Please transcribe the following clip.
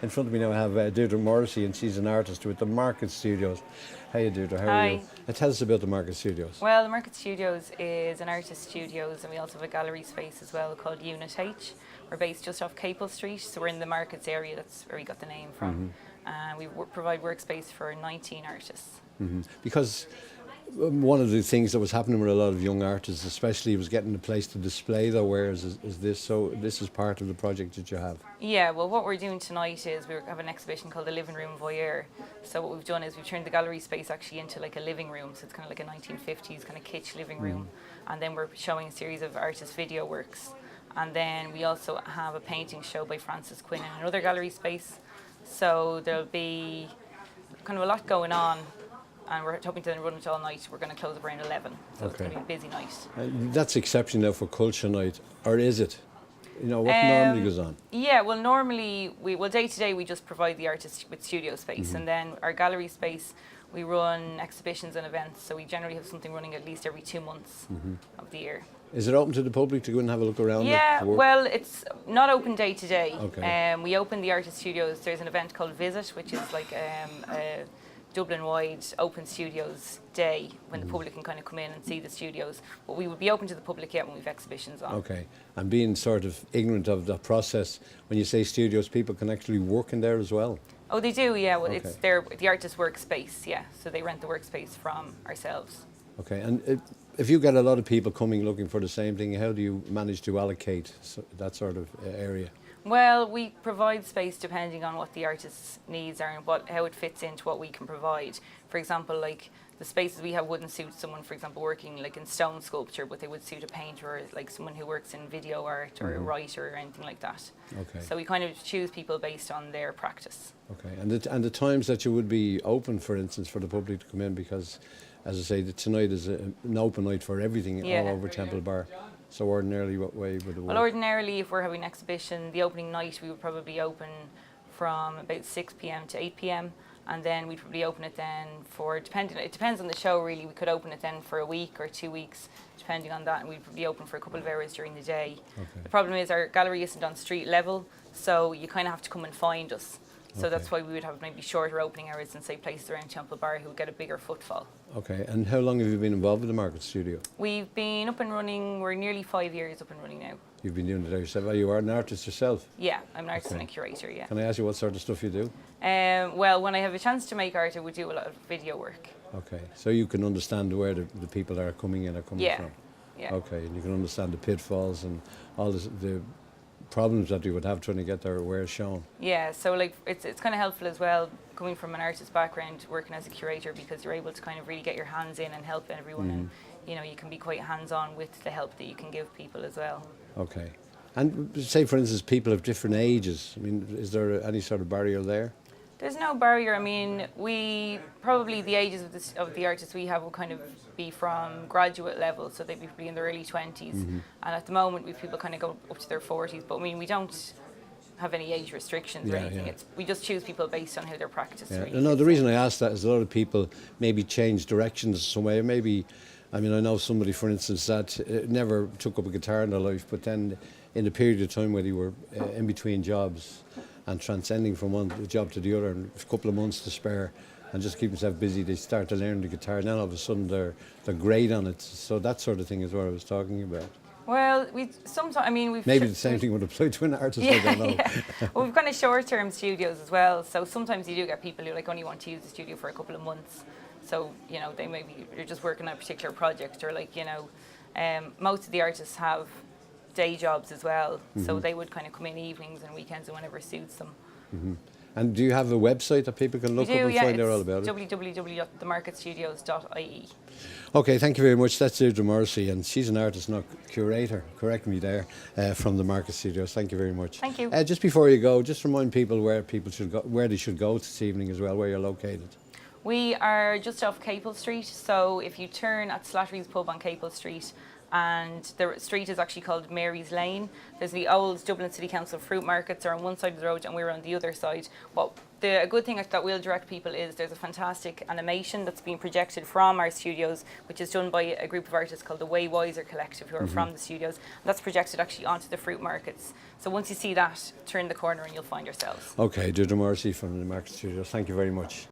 In front of me now I have Deirdre Morrissey, and she's an artist with the Market Studios. Hey Deirdre, how are you? Tell us about the Market Studios. Well, the Market Studios is an artist studios, and we also have a gallery space as well called Unit H. We're based just off Capel Street, so we're in the Markets area. That's where we got the name from. We provide workspace for 19 artists. Because one of the things that was happening with a lot of young artists, especially, was getting a place to display their wares. Is this so? This is part of the project that you have. Yeah. Well, what we're doing tonight is we have an exhibition called the Living Room Voyeur. So what we've done is we've turned the gallery space actually into like a living room. So it's kind of like a 1950s kind of kitsch living room, and then we're showing a series of artist video works. And then we also have a painting show by Francis Quinn in another gallery space. So there'll be kind of a lot going on. And we're hoping to then run it all night. We're going to close up around 11, so it's going to be a busy night. That's exceptional now for Culture Night, or is it? You know, what normally goes on? Yeah, well, normally, day to day we just provide the artists with studio space, and then our gallery space, we run exhibitions and events, so we generally have something running at least every 2 months of the year. Is it open to the public to go and have a look around? Yeah, well, it's not open day to day. Okay. We open the artist studios. There's an event called Visit, which is like a Dublin-wide open studios day when the public can kind of come in and see the studios. But we would be open to the public yet when we've exhibitions on. Okay. And being sort of ignorant of the process, when you say studios, people can actually work in there as well? Oh, they do, yeah. Well, it's the artist workspace, yeah. So they rent the workspace from ourselves. Okay. And if you get a lot of people coming looking for the same thing, how do you manage to allocate that sort of area? Well, we provide space depending on what the artist's needs are and how it fits into what we can provide. For example, like the spaces we have wouldn't suit someone, for example, working like in stone sculpture, but they would suit a painter or like someone who works in video art or a writer or anything like that. Okay. So we kind of choose people based on their practice. Okay. And the times that you would be open, for instance, for the public to come in, because, as I say, tonight is an open night for everything all over Temple Bar. So ordinarily, what way would it work? Well, ordinarily, if we're having an exhibition, the opening night we would probably open from about 6 p.m. to 8 p.m. and then we'd probably open it then for, it depends on the show really, we could open it then for a week or 2 weeks, depending on that, and we'd probably open for a couple of hours during the day. Okay. The problem is our gallery isn't on street level, so you kind of have to come and find us. So that's why we would have maybe shorter opening hours than, say, places around Temple Bar who would get a bigger footfall. Okay, and how long have you been involved with the Market Studio? We've been up and running, we're nearly 5 years up and running now. You've been doing it yourself? You are an artist yourself? Yeah, I'm an artist and a curator, yeah. Can I ask you what sort of stuff you do? Well, when I have a chance to make art, I would do a lot of video work. Okay, so you can understand where the people that are coming in are coming from? Yeah. Okay, and you can understand the pitfalls and all the problems that you would have trying to get their wares shown. Yeah, so like it's kind of helpful as well coming from an artist background, working as a curator, because you're able to kind of really get your hands in and help everyone, and you know, you can be quite hands-on with the help that you can give people as well. Okay, and say for instance people of different ages, I mean, is there any sort of barrier there? There's no barrier. I mean, the ages of the artists we have will kind of be from graduate level, so they'd be probably in their early 20s. And at the moment, people kind of go up to their 40s. But I mean, we don't have any age restrictions or anything. We just choose people based on how their practice really No, the reason I ask that is a lot of people maybe change directions some way. Maybe, I mean, I know somebody, for instance, that never took up a guitar in their life, but then in a period of time where they were in between jobs and transcending from one job to the other, and a couple of months to spare, and just keep themselves busy, they start to learn the guitar, and then all of a sudden they're great on it. So that sort of thing is what I was talking about. Well, we've maybe the same thing would apply to an artist. I don't know. Yeah. Well, we've kind of short-term studios as well. So sometimes you do get people who like only want to use the studio for a couple of months. So you know, they're just working on a particular project, or like, you know, most of the artists have day jobs as well, so they would kind of come in evenings and weekends and whenever suits them. And do you have a website that people can look up and find out all about it? www.themarketstudios.ie. Okay, thank you very much. That's Deirdre Morrissey, and she's an artist, not curator, correct me there, from the Market Studios. Thank you very much. Thank you. Just before you go, just remind people where they should go this evening as well, where you're located. We are just off Capel Street, so if you turn at Slattery's Pub on Capel Street and the street is actually called Mary's Lane. There's the old Dublin City Council fruit markets are on one side of the road and we're on the other side. A good thing that will direct people is there's a fantastic animation that's being projected from our studios, which is done by a group of artists called the Way Wiser Collective, who are from the studios. And that's projected actually onto the fruit markets. So once you see that, turn the corner and you'll find yourselves. Okay, Deirdre Morrissey from the Market Studios. Thank you very much.